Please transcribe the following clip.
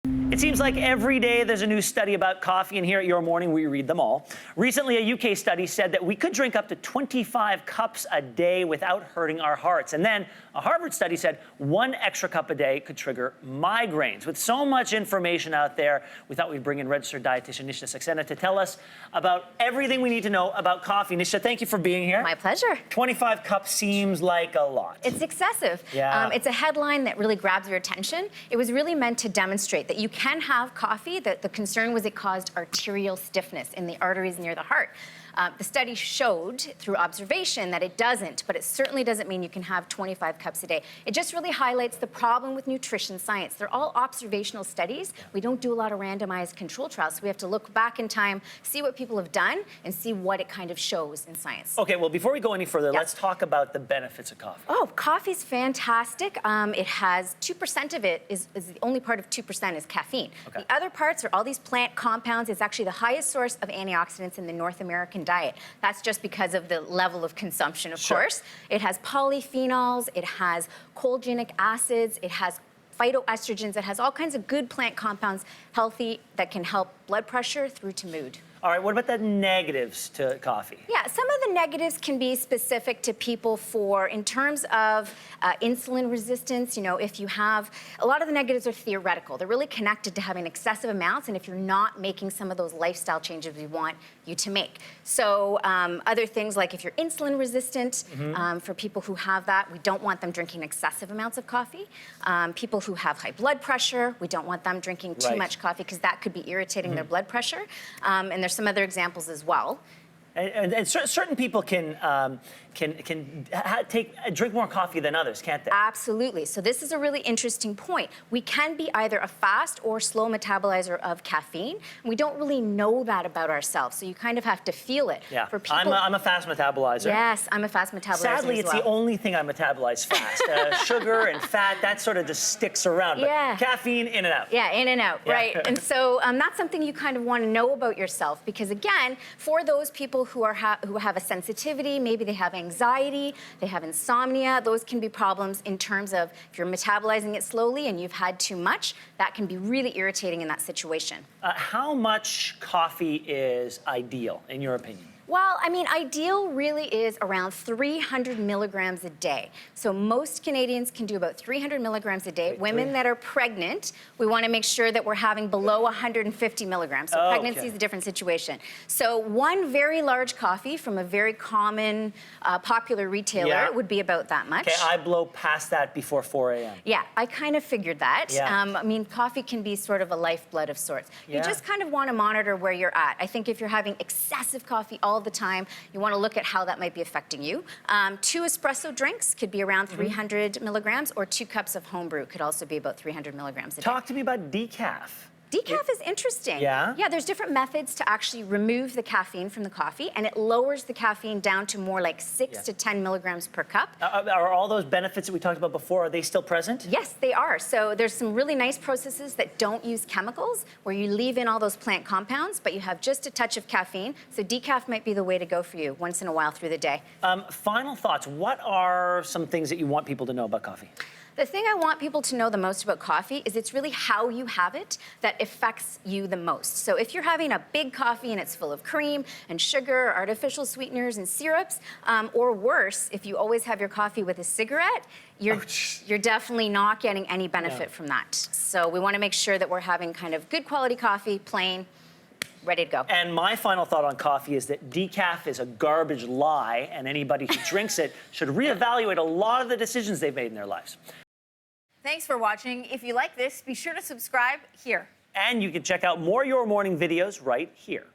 It seems like every day there's a new study about coffee, and here at Your Morning we read them all. Recently, a UK study said that we could drink up to 25 cups a day without hurting our hearts. And then a Harvard study said 1 extra cup a day could trigger migraines. With so much information out there, we thought we'd bring in registered dietitian Nisha Saxena to tell us about everything we need to know about coffee. Nisha, thank you for being here. My pleasure. 25 cups seems like a lot. It's excessive. Yeah. It's a headline that really grabs your attention. It was really meant to demonstrate that you can have coffee, that the concern was it caused arterial stiffness in the arteries near the heart. The study showed through observation that it doesn't, but it certainly doesn't mean you can have 25 cups a day. It just really highlights the problem with nutrition science. They're all observational studies. We don't do a lot of randomized control trials, so we have to look back in time, see what people have done, and see what it kind of shows in science. Okay, well, before we go any further, Yep. let's talk about the benefits of coffee. Oh, coffee's fantastic. It has 2% of it is the only part of 2% is caffeine. Okay. The other parts are all these plant compounds. It's actually the highest source of antioxidants in the North American diet. That's just because of the level of consumption, of course. It has polyphenols, it has choline acids, it has phytoestrogens, it has all kinds of good plant compounds, healthy, that can help blood pressure through to mood. All right, what about the negatives to coffee? Yeah, some of the negatives can be specific to people in terms of insulin resistance. You know, if you have, a lot of the negatives are theoretical. They're really connected to having excessive amounts and if you're not making some of those lifestyle changes we want you to make. So other things like if you're insulin resistant, for people who have that, we don't want them drinking excessive amounts of coffee. People who have high blood pressure, we don't want them drinking too much coffee because that could be irritating their blood pressure. And there's some other examples as well. And certain people can drink more coffee than others, can't they? Absolutely. So this is a really interesting point. We can be either a fast or slow metabolizer of caffeine. We don't really know that about ourselves, so you kind of have to feel it. Yeah, For people, I'm a fast metabolizer. Yes, I'm a fast metabolizer. Sadly, it's the only thing I metabolize fast. Sugar and fat, that sort of just sticks around. Yeah. But caffeine, in and out. Yeah, in and out, right. And so that's something you kind of want to know about yourself because, again, for those people who have a sensitivity, maybe they have anxiety, they have insomnia, those can be problems in terms of if you're metabolizing it slowly and you've had too much, that can be really irritating in that situation. How much coffee is ideal, in your opinion? Well, I mean, ideal really is around 300 milligrams a day. So most Canadians can do about 300 milligrams a day. Women that are pregnant, we want to make sure that we're having below 150 milligrams. So pregnancy is a different situation. So one very large coffee from a very common, popular retailer would be about that much. Okay, I blow past that before 4 a.m. Yeah, I kind of figured that. Yeah. I mean, coffee can be sort of a lifeblood of sorts. You just kind of want to monitor where you're at. I think if you're having excessive coffee all the time, you want to look at how that might be affecting you. 2 espresso drinks could be around 300 milligrams, or 2 cups of home brew could also be about 300 milligrams a day. Talk to me about decaf. Decaf is interesting. Yeah? Yeah, there's different methods to actually remove the caffeine from the coffee, and it lowers the caffeine down to more like 6 to 10 milligrams per cup. Are all those benefits that we talked about before, are they still present? Yes, they are. So there's some really nice processes that don't use chemicals, where you leave in all those plant compounds, but you have just a touch of caffeine. So decaf might be the way to go for you once in a while through the day. Final thoughts. What are some things that you want people to know about coffee? The thing I want people to know the most about coffee is it's really how you have it that affects you the most. So if you're having a big coffee and it's full of cream and sugar, artificial sweeteners and syrups, or worse, if you always have your coffee with a cigarette, you're definitely not getting any benefit from that. So we want to make sure that we're having kind of good quality coffee, plain, ready to go. And my final thought on coffee is that decaf is a garbage lie, and anybody who drinks it should reevaluate a lot of the decisions they've made in their lives. Thanks for watching. If you like this, be sure to subscribe here. And you can check out more Your Morning videos right here.